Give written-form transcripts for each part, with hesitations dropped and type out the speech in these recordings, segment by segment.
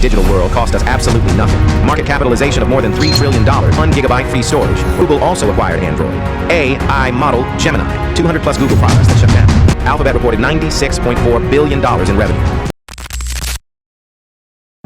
Digital world cost us absolutely nothing. Market capitalization of more than $3 trillion. 1 gigabyte free storage. Google also acquired Android. AI model Gemini. 200 plus Google products that shut down. Alphabet reported $96.4 billion in revenue.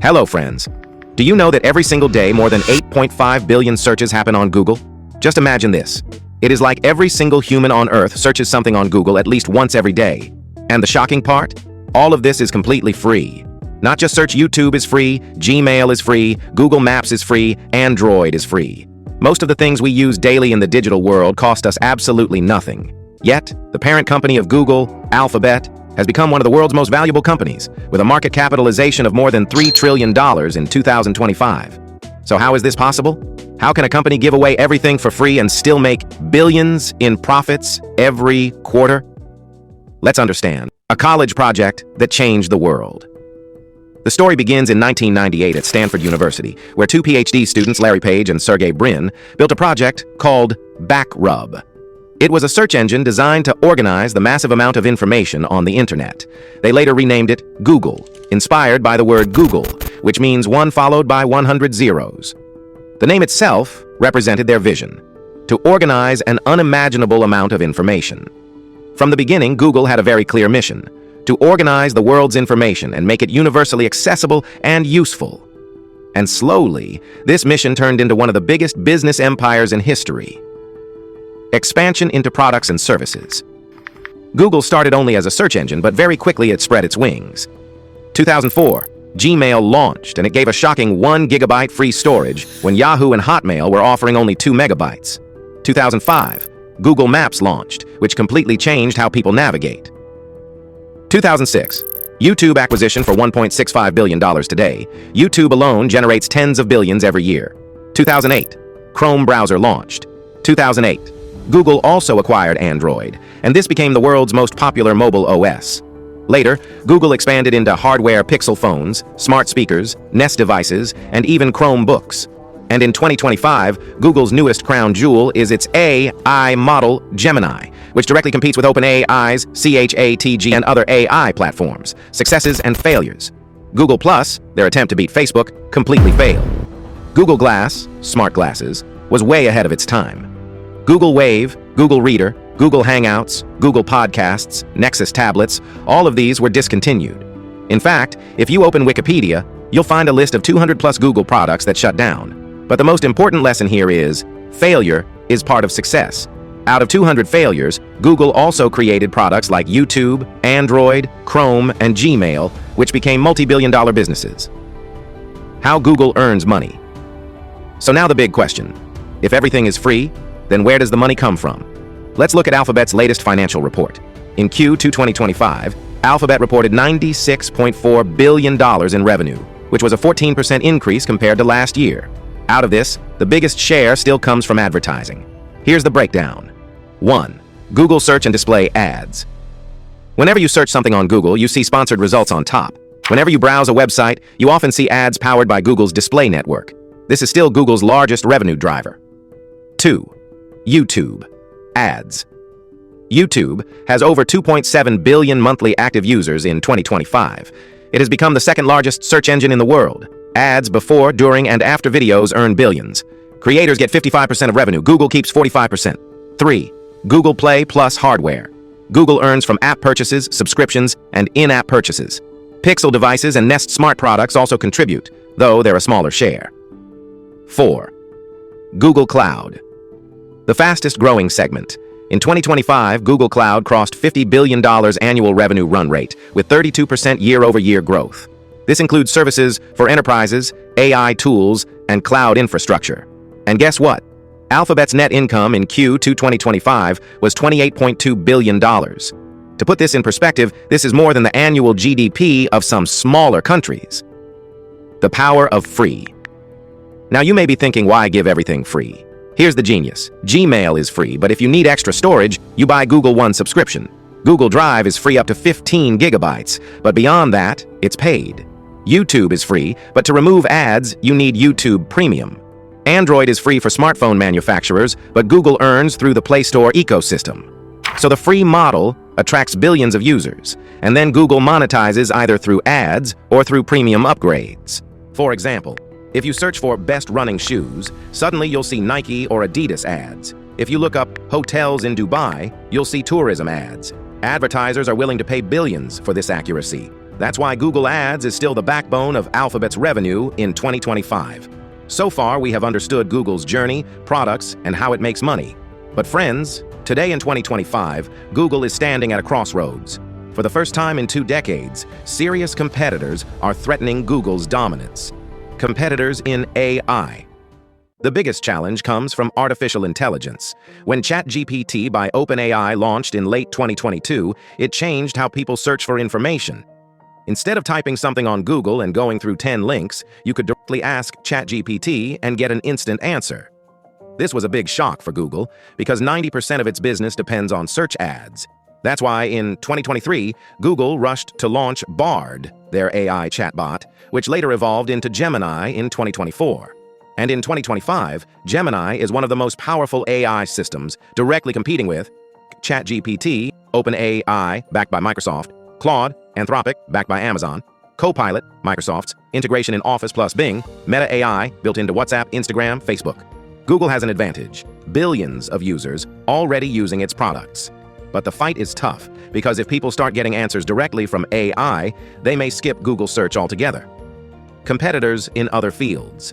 Hello, friends. Do you know that every single day more than 8.5 billion searches happen on Google? Just imagine this. It is like every single human on Earth searches something on Google at least once every day. And the shocking part? All of this is completely free. Not just search YouTube is free, Gmail is free, Google Maps is free, Android is free. Most of the things we use daily in the digital world cost us absolutely nothing. Yet, the parent company of Google, Alphabet, has become one of the world's most valuable companies, with a market capitalization of more than $3 trillion in 2025. So how is this possible? How can a company give away everything for free and still make billions in profits every quarter? Let's understand. A college project that changed the world. The story begins in 1998 at Stanford University, where two PhD students, Larry Page and Sergey Brin, built a project called BackRub. It was a search engine designed to organize the massive amount of information on the internet. They later renamed it Google, inspired by the word Google, which means 1 followed by 100 zeros. The name itself represented their vision, to organize an unimaginable amount of information. From the beginning, Google had a very clear mission: to organize the world's information and make it universally accessible and useful. And slowly, this mission turned into one of the biggest business empires in history. Expansion into products and services. Google started only as a search engine, but very quickly it spread its wings. 2004, Gmail launched, and it gave a shocking 1 gigabyte free storage when Yahoo and Hotmail were offering only 2 megabytes. 2005, Google Maps launched, which completely changed how people navigate. 2006, YouTube acquisition for $1.65 billion today. YouTube alone generates tens of billions every year. 2008, Chrome browser launched. 2008, Google also acquired Android, and this became the world's most popular mobile OS. Later, Google expanded into hardware Pixel phones, smart speakers, Nest devices, and even Chromebooks. And in 2025, Google's newest crown jewel is its AI model Gemini, which directly competes with OpenAI's ChatGPT and other AI platforms. Successes and failures. Google Plus, their attempt to beat Facebook, completely failed. Google Glass, smart glasses, was way ahead of its time. Google Wave, Google Reader, Google Hangouts, Google Podcasts, Nexus tablets, all of these were discontinued. In fact, if you open Wikipedia, you'll find a list of 200 plus Google products that shut down. But the most important lesson here is, failure is part of success. Out of 200 failures, Google also created products like YouTube, Android, Chrome, and Gmail, which became multi-billion-dollar businesses. How Google earns money. So now the big question. If everything is free, then where does the money come from? Let's look at Alphabet's latest financial report. In Q2 2025, Alphabet reported $96.4 billion in revenue, which was a 14% increase compared to last year. Out of this, the biggest share still comes from advertising. Here's the breakdown. 1. Google Search and Display Ads. Whenever you search something on Google, you see sponsored results on top. Whenever you browse a website, you often see ads powered by Google's display network. This is still Google's largest revenue driver. 2. YouTube. Ads. YouTube has over 2.7 billion monthly active users in 2025. It has become the second largest search engine in the world. Ads before, during, and after videos earn billions. Creators get 55% of revenue. Google keeps 45%. 3. Google Play plus hardware. Google earns from app purchases, subscriptions, and in-app purchases. Pixel devices and Nest Smart products also contribute, though they're a smaller share. 4. Google Cloud. The fastest growing segment. In 2025, Google Cloud crossed $50 billion annual revenue run rate, with 32% year-over-year growth. This includes services for enterprises, AI tools, and cloud infrastructure. And guess what? Alphabet's net income in Q2 2025 was $28.2 billion. To put this in perspective, this is more than the annual GDP of some smaller countries. The power of free. Now you may be thinking, why give everything free? Here's the genius. Gmail is free, but if you need extra storage, you buy Google One subscription. Google Drive is free up to 15 gigabytes, but beyond that, it's paid. YouTube is free, but to remove ads, you need YouTube Premium. Android is free for smartphone manufacturers, but Google earns through the Play Store ecosystem. So the free model attracts billions of users, and then Google monetizes either through ads or through premium upgrades. For example, if you search for best running shoes, suddenly you'll see Nike or Adidas ads. If you look up hotels in Dubai, you'll see tourism ads. Advertisers are willing to pay billions for this accuracy. That's why Google Ads is still the backbone of Alphabet's revenue in 2025. So far, we have understood Google's journey, products, and how it makes money. But friends, today in 2025, Google is standing at a crossroads. For the first time in 2 decades, serious competitors are threatening Google's dominance. Competitors in AI. The biggest challenge comes from artificial intelligence. When ChatGPT by OpenAI launched in late 2022, it changed how people search for information. Instead of typing something on Google and going through 10 links, you could directly ask ChatGPT and get an instant answer. This was a big shock for Google because 90% of its business depends on search ads. That's why in 2023, Google rushed to launch Bard, their AI chatbot, which later evolved into Gemini in 2024. And in 2025, Gemini is one of the most powerful AI systems, directly competing with ChatGPT, OpenAI, backed by Microsoft, Claude, Anthropic, backed by Amazon, Copilot, Microsoft's integration in Office plus Bing, Meta AI, built into WhatsApp, Instagram, Facebook. Google has an advantage, billions of users already using its products. But the fight is tough, because if people start getting answers directly from AI, they may skip Google search altogether. Competitors in other fields.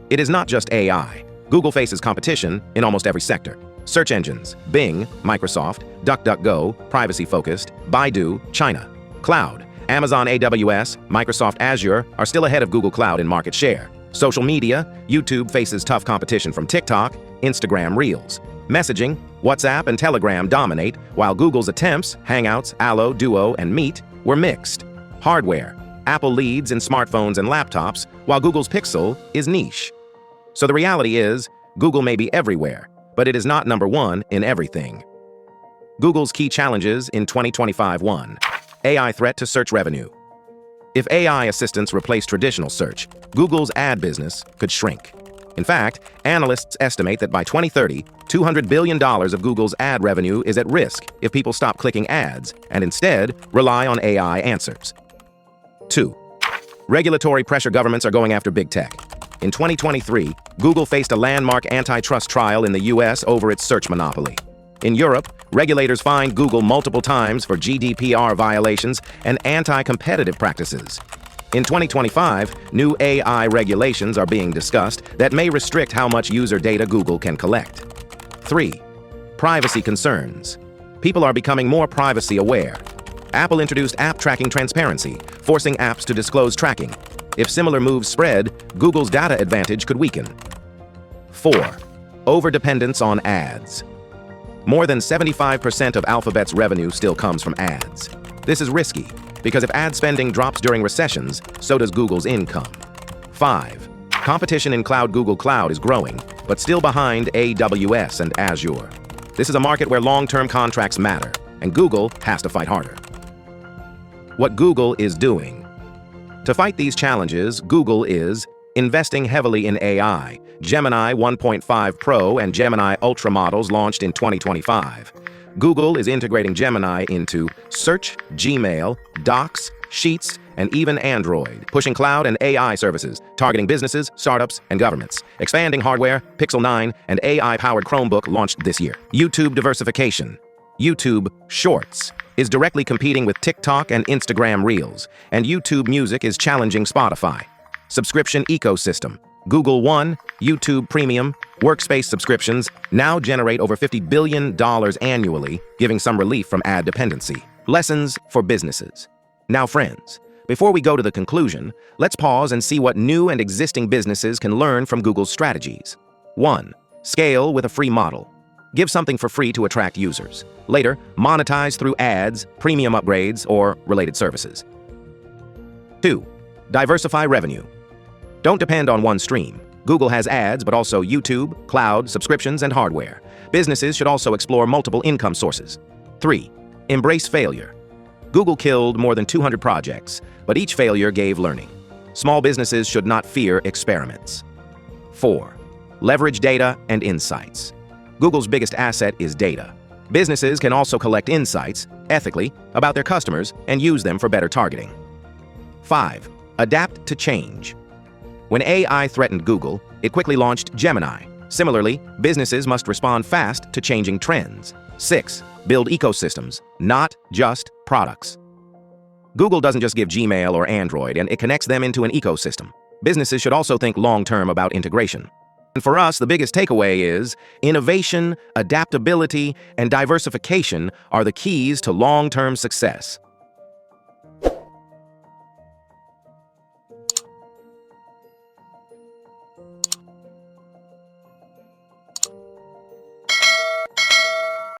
It is not just AI. Google faces competition in almost every sector. Search engines, Bing, Microsoft, DuckDuckGo, privacy-focused, Baidu, China. Cloud, Amazon AWS, Microsoft Azure are still ahead of Google Cloud in market share. Social media, YouTube faces tough competition from TikTok, Instagram Reels. Messaging, WhatsApp and Telegram dominate, while Google's attempts, Hangouts, Allo, Duo, and Meet, were mixed. Hardware, Apple leads in smartphones and laptops, while Google's Pixel is niche. So the reality is, Google may be everywhere, but it is not number one in everything. Google's key challenges in 2025. 1. AI threat to search revenue. If AI assistants replace traditional search, Google's ad business could shrink. In fact, analysts estimate that by 2030, $200 billion of Google's ad revenue is at risk if people stop clicking ads and instead rely on AI answers. 2. Regulatory pressure. Governments are going after big tech. In 2023, Google faced a landmark antitrust trial in the US over its search monopoly. In Europe, regulators fined Google multiple times for GDPR violations and anti-competitive practices. In 2025, new AI regulations are being discussed that may restrict how much user data Google can collect. 3. Privacy concerns. People are becoming more privacy aware. Apple introduced app tracking transparency, forcing apps to disclose tracking. If similar moves spread, Google's data advantage could weaken. 4. Overdependence on ads. More than 75% of Alphabet's revenue still comes from ads. This is risky, because if ad spending drops during recessions, so does Google's income. 5. Competition in cloud. Google Cloud is growing, but still behind AWS and Azure. This is a market where long-term contracts matter, and Google has to fight harder. What Google is doing. To fight these challenges, Google is investing heavily in AI. Gemini 1.5 Pro and Gemini Ultra models launched in 2025. Google is integrating Gemini into Search, Gmail, Docs, Sheets, and even Android, pushing cloud and AI services, targeting businesses, startups, and governments. Expanding hardware, Pixel 9 and AI-powered Chromebook launched this year. YouTube diversification. YouTube Shorts is directly competing with TikTok and Instagram Reels, and YouTube Music is challenging Spotify. Subscription ecosystem. Google One, YouTube Premium, Workspace subscriptions now generate over $50 billion annually, giving some relief from ad dependency. Lessons for businesses. Now, friends, before we go to the conclusion, let's pause and see what new and existing businesses can learn from Google's strategies. 1. Scale with a free model. Give something for free to attract users. Later, monetize through ads, premium upgrades, or related services. 2. Diversify revenue. Don't depend on one stream. Google has ads, but also YouTube, cloud, subscriptions, and hardware. Businesses should also explore multiple income sources. 3. Embrace failure. Google killed more than 200 projects, but each failure gave learning. Small businesses should not fear experiments. 4. Leverage data and insights. Google's biggest asset is data. Businesses can also collect insights, ethically, about their customers and use them for better targeting. 5. Adapt to change. When AI threatened Google, it quickly launched Gemini. Similarly, businesses must respond fast to changing trends. 6. Build ecosystems, not just products. Google doesn't just give Gmail or Android, and it connects them into an ecosystem. Businesses should also think long-term about integration. And for us, the biggest takeaway is innovation, adaptability, and diversification are the keys to long-term success.